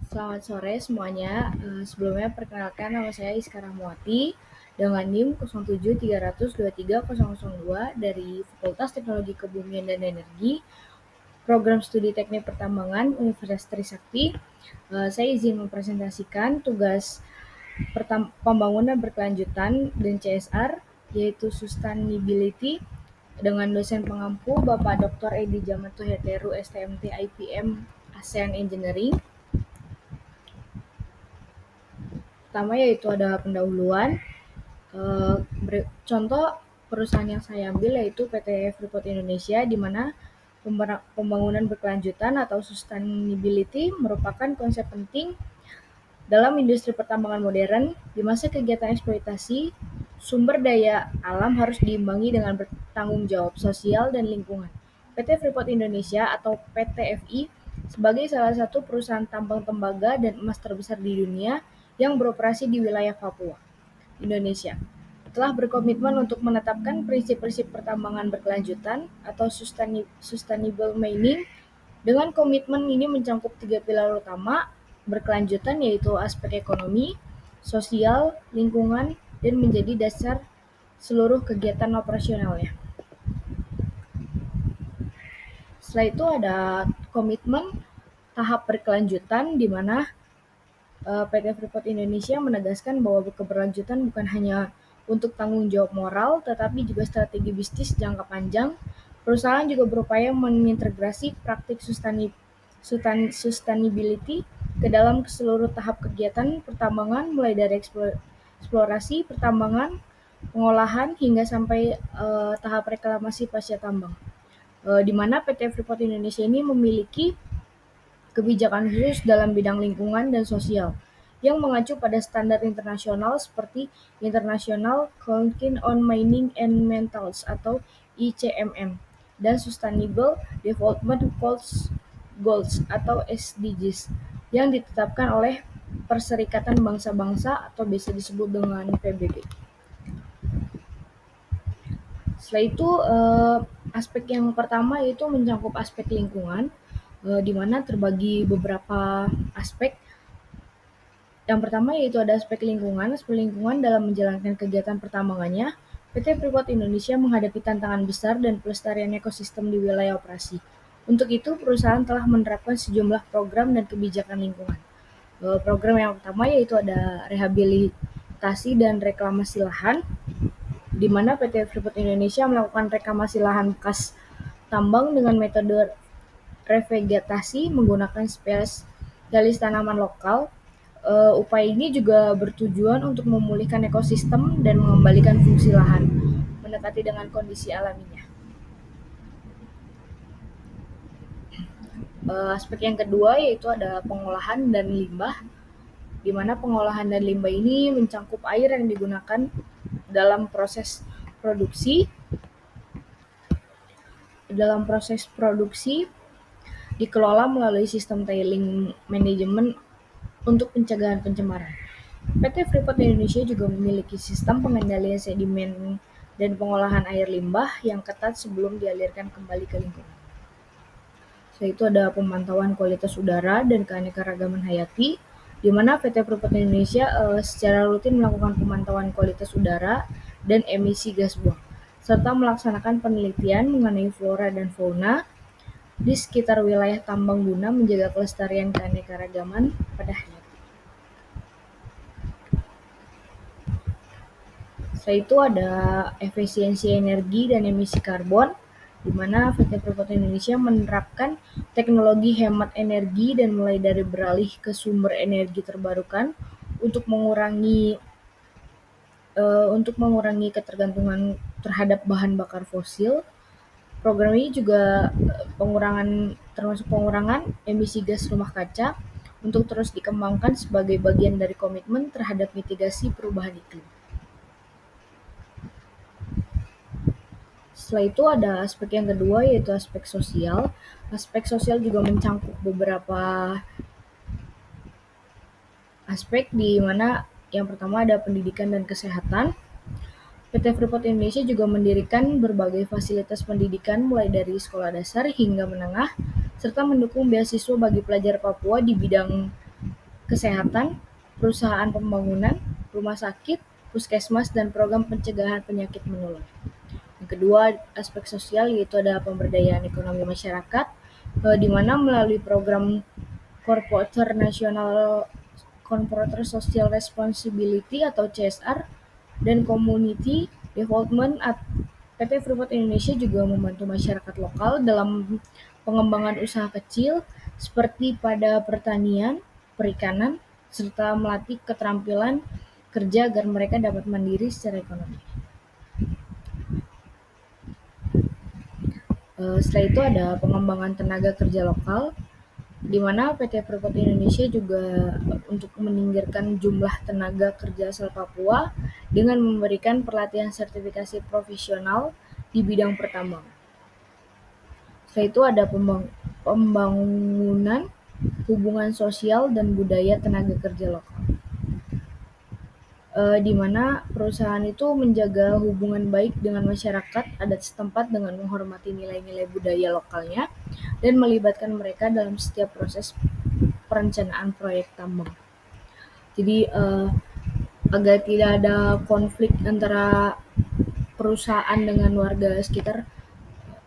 Selamat sore semuanya. Sebelumnya perkenalkan nama saya Iska Rahmawati dengan NIM 0730230002 dari Fakultas Teknologi Kebumian dan Energi, Program Studi Teknik Pertambangan Universitas Trisakti. Saya izin mempresentasikan tugas pembangunan berkelanjutan dan CSR, yaitu Sustainability, dengan dosen pengampu Bapak Dr. Edi Jamanto Heteru STMT IPM ASEAN Engineering. Pertama yaitu ada pendahuluan. Contoh perusahaan yang saya ambil yaitu PT Freeport Indonesia, di mana pembangunan berkelanjutan atau sustainability merupakan konsep penting dalam industri pertambangan modern. Di masa kegiatan eksploitasi sumber daya alam harus diimbangi dengan bertanggung jawab sosial dan lingkungan. PT Freeport Indonesia atau PTFI sebagai salah satu perusahaan tambang tembaga dan emas terbesar di dunia yang beroperasi di wilayah Papua, Indonesia, telah berkomitmen untuk menetapkan prinsip-prinsip pertambangan berkelanjutan atau sustainable mining. Dengan komitmen ini mencakup 3 pilar utama berkelanjutan, yaitu aspek ekonomi, sosial, lingkungan, dan menjadi dasar seluruh kegiatan operasionalnya. Setelah itu ada komitmen tahap berkelanjutan, di mana PT Freeport Indonesia menegaskan bahwa keberlanjutan bukan hanya untuk tanggung jawab moral, tetapi juga strategi bisnis jangka panjang. Perusahaan juga berupaya mengintegrasi praktik sustainability ke dalam seluruh tahap kegiatan pertambangan, mulai dari eksplorasi, pertambangan, pengolahan, hingga sampai tahap reklamasi pasca tambang. Di mana PT Freeport Indonesia ini memiliki kebijakan khusus dalam bidang lingkungan dan sosial yang mengacu pada standar internasional seperti International Council on Mining and Metals atau ICMM dan Sustainable Development Goals atau SDGs yang ditetapkan oleh Perserikatan Bangsa-Bangsa atau biasa disebut dengan PBB. Setelah itu aspek yang pertama yaitu mencakup aspek lingkungan, di mana terbagi beberapa aspek. Yang pertama yaitu ada aspek lingkungan. Aspek lingkungan dalam menjalankan kegiatan pertambangannya, PT Freeport Indonesia menghadapi tantangan besar dan pelestarian ekosistem di wilayah operasi. Untuk itu, perusahaan telah menerapkan sejumlah program dan kebijakan lingkungan. Program yang pertama yaitu ada rehabilitasi dan reklamasi lahan, di mana PT Freeport Indonesia melakukan reklamasi lahan bekas tambang dengan metode revegetasi menggunakan spesialis tanaman lokal. Upaya ini juga bertujuan untuk memulihkan ekosistem dan mengembalikan fungsi lahan, mendekati dengan kondisi alaminya. Aspek yang kedua yaitu ada pengolahan dan limbah, di mana pengolahan dan limbah ini mencakup air yang digunakan dalam proses produksi. Dikelola melalui sistem tailing management untuk pencegahan pencemaran. PT Freeport Indonesia juga memiliki sistem pengendalian sedimen dan pengolahan air limbah yang ketat sebelum dialirkan kembali ke lingkungan. Setelah itu ada pemantauan kualitas udara dan keanekaragaman hayati, di mana PT Freeport Indonesia secara rutin melakukan pemantauan kualitas udara dan emisi gas buang, serta melaksanakan penelitian mengenai flora dan fauna di sekitar wilayah tambang guna menjaga kelestarian keanekaragaman pada hayati. Setelah itu ada efisiensi energi dan emisi karbon, di mana PT Freeport Indonesia menerapkan teknologi hemat energi dan mulai dari beralih ke sumber energi terbarukan untuk mengurangi ketergantungan terhadap bahan bakar fosil. Program ini juga termasuk pengurangan emisi gas rumah kaca untuk terus dikembangkan sebagai bagian dari komitmen terhadap mitigasi perubahan iklim. Setelah itu ada aspek yang kedua yaitu aspek sosial. Aspek sosial juga mencakup beberapa aspek, di mana yang pertama ada pendidikan dan kesehatan. PT Freeport Indonesia juga mendirikan berbagai fasilitas pendidikan mulai dari sekolah dasar hingga menengah, serta mendukung beasiswa bagi pelajar Papua di bidang kesehatan, perusahaan pembangunan, rumah sakit, puskesmas, dan program pencegahan penyakit menular. Yang kedua, aspek sosial yaitu ada pemberdayaan ekonomi masyarakat, di mana melalui program Corporate National Corporate Social Responsibility atau CSR dan Community Development, PT Freeport Indonesia juga membantu masyarakat lokal dalam pengembangan usaha kecil seperti pada pertanian, perikanan, serta melatih keterampilan kerja agar mereka dapat mandiri secara ekonomi. Setelah itu ada pengembangan tenaga kerja lokal, di mana PT Freeport Indonesia juga untuk meningkatkan jumlah tenaga kerja asal Papua dengan memberikan pelatihan sertifikasi profesional di bidang pertambangan. Setelah itu ada pembangunan hubungan sosial dan budaya tenaga kerja lokal, di mana perusahaan itu menjaga hubungan baik dengan masyarakat adat setempat dengan menghormati nilai-nilai budaya lokalnya dan melibatkan mereka dalam setiap proses perencanaan proyek tambang. Jadi agar tidak ada konflik antara perusahaan dengan warga sekitar,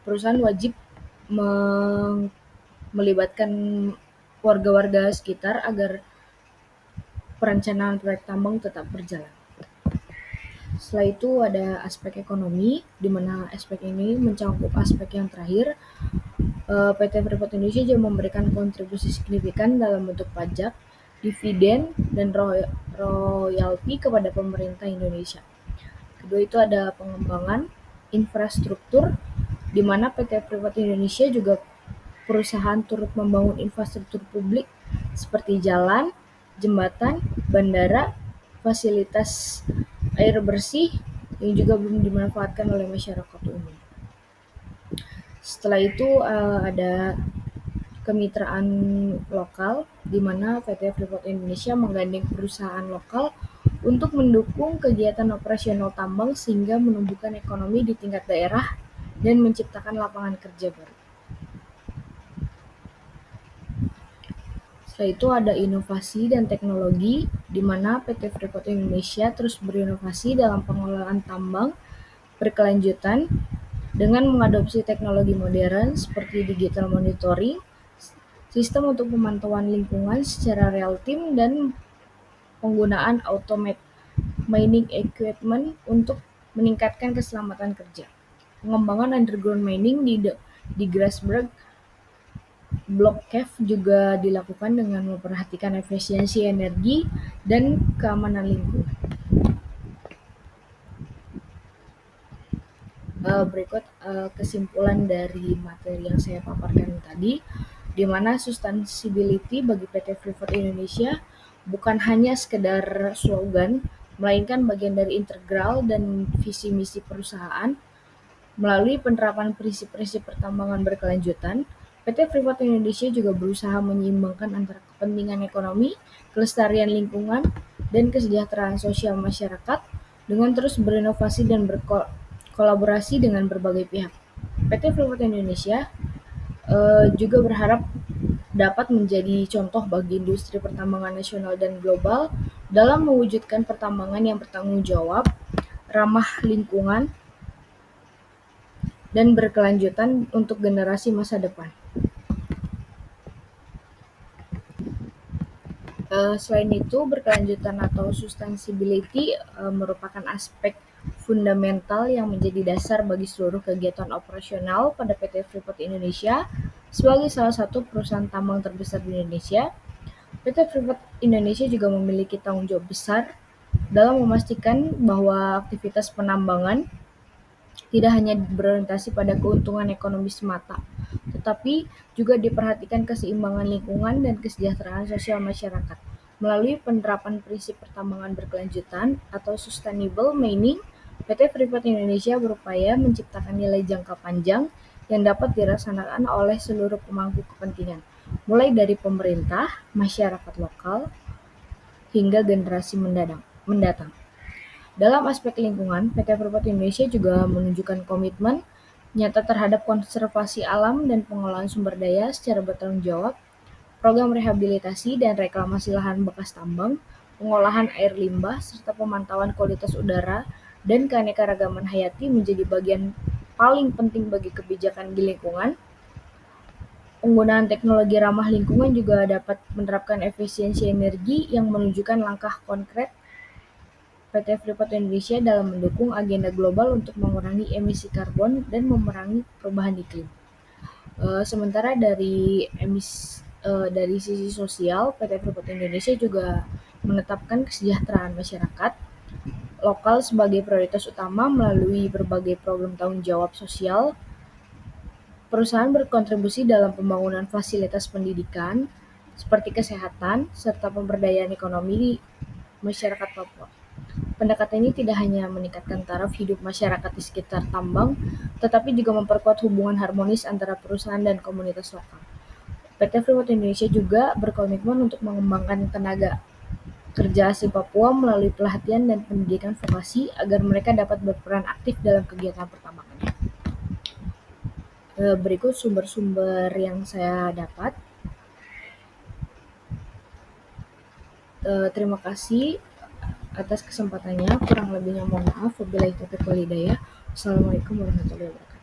perusahaan wajib melibatkan warga-warga sekitar agar perencanaan proyek tambang tetap berjalan. Setelah itu ada aspek ekonomi, di mana aspek ini mencakup aspek yang terakhir. PT Freeport Indonesia juga memberikan kontribusi signifikan dalam bentuk pajak, dividen, dan royalti kepada pemerintah Indonesia. Kedua itu ada pengembangan infrastruktur, di mana PT Freeport Indonesia juga perusahaan turut membangun infrastruktur publik seperti jalan, jembatan, bandara, fasilitas air bersih yang juga belum dimanfaatkan oleh masyarakat umum. Setelah itu ada kemitraan lokal, di mana PT Freeport Indonesia menggandeng perusahaan lokal untuk mendukung kegiatan operasional tambang sehingga menumbuhkan ekonomi di tingkat daerah dan menciptakan lapangan kerja baru. Setelah itu ada inovasi dan teknologi, di mana PT Freeport Indonesia terus berinovasi dalam pengelolaan tambang berkelanjutan dengan mengadopsi teknologi modern seperti digital monitoring, sistem untuk pemantauan lingkungan secara real time, dan penggunaan automated mining equipment untuk meningkatkan keselamatan kerja. Pengembangan underground mining di Grasberg Block Cave juga dilakukan dengan memperhatikan efisiensi energi dan keamanan lingkungan. Berikut kesimpulan dari materi yang saya paparkan tadi, di mana sustainability bagi PT Freeport Indonesia bukan hanya sekedar slogan, melainkan bagian dari integral dan visi misi perusahaan. Melalui penerapan prinsip-prinsip pertambangan berkelanjutan, PT Freeport Indonesia juga berusaha menyeimbangkan antara kepentingan ekonomi, kelestarian lingkungan, dan kesejahteraan sosial masyarakat dengan terus berinovasi dan berkolaborasi dengan berbagai pihak. PT Freeport Indonesia juga berharap dapat menjadi contoh bagi industri pertambangan nasional dan global dalam mewujudkan pertambangan yang bertanggung jawab, ramah lingkungan, dan berkelanjutan untuk generasi masa depan. Selain itu, berkelanjutan atau sustainability merupakan aspek fundamental yang menjadi dasar bagi seluruh kegiatan operasional pada PT Freeport Indonesia. Sebagai salah satu perusahaan tambang terbesar di Indonesia, PT Freeport Indonesia juga memiliki tanggung jawab besar dalam memastikan bahwa aktivitas penambangan tidak hanya berorientasi pada keuntungan ekonomi semata, tetapi juga diperhatikan keseimbangan lingkungan dan kesejahteraan sosial masyarakat. Melalui penerapan prinsip pertambangan berkelanjutan atau sustainable mining, PT Freeport Indonesia berupaya menciptakan nilai jangka panjang yang dapat dirasakan oleh seluruh pemangku kepentingan, mulai dari pemerintah, masyarakat lokal, hingga generasi mendatang. Dalam aspek lingkungan, PT Freeport Indonesia juga menunjukkan komitmen nyata terhadap konservasi alam dan pengelolaan sumber daya secara bertanggung jawab. program rehabilitasi dan reklamasi lahan bekas tambang, pengolahan air limbah, serta pemantauan kualitas udara dan keanekaragaman hayati menjadi bagian paling penting bagi kebijakan di lingkungan. Penggunaan teknologi ramah lingkungan juga dapat menerapkan efisiensi energi yang menunjukkan langkah konkret PT Freeport Indonesia dalam mendukung agenda global untuk mengurangi emisi karbon dan memerangi perubahan iklim. Sementara dari sisi sosial, PT Freeport Indonesia juga menetapkan kesejahteraan masyarakat lokal sebagai prioritas utama melalui berbagai program tanggung jawab sosial. Perusahaan berkontribusi dalam pembangunan fasilitas pendidikan seperti kesehatan serta pemberdayaan ekonomi masyarakat Papua. Pendekatan ini tidak hanya meningkatkan taraf hidup masyarakat di sekitar tambang, tetapi juga memperkuat hubungan harmonis antara perusahaan dan komunitas lokal. PT Freeport Indonesia juga berkomitmen untuk mengembangkan tenaga kerja asli Papua melalui pelatihan dan pendidikan vokasi agar mereka dapat berperan aktif dalam kegiatan pertambangan. Berikut sumber-sumber yang saya dapat. Terima kasih atas kesempatannya. Kurang lebihnya mohon maaf. Wabillahi taufiq wal hidayah. Wassalamualaikum warahmatullahi wabarakatuh.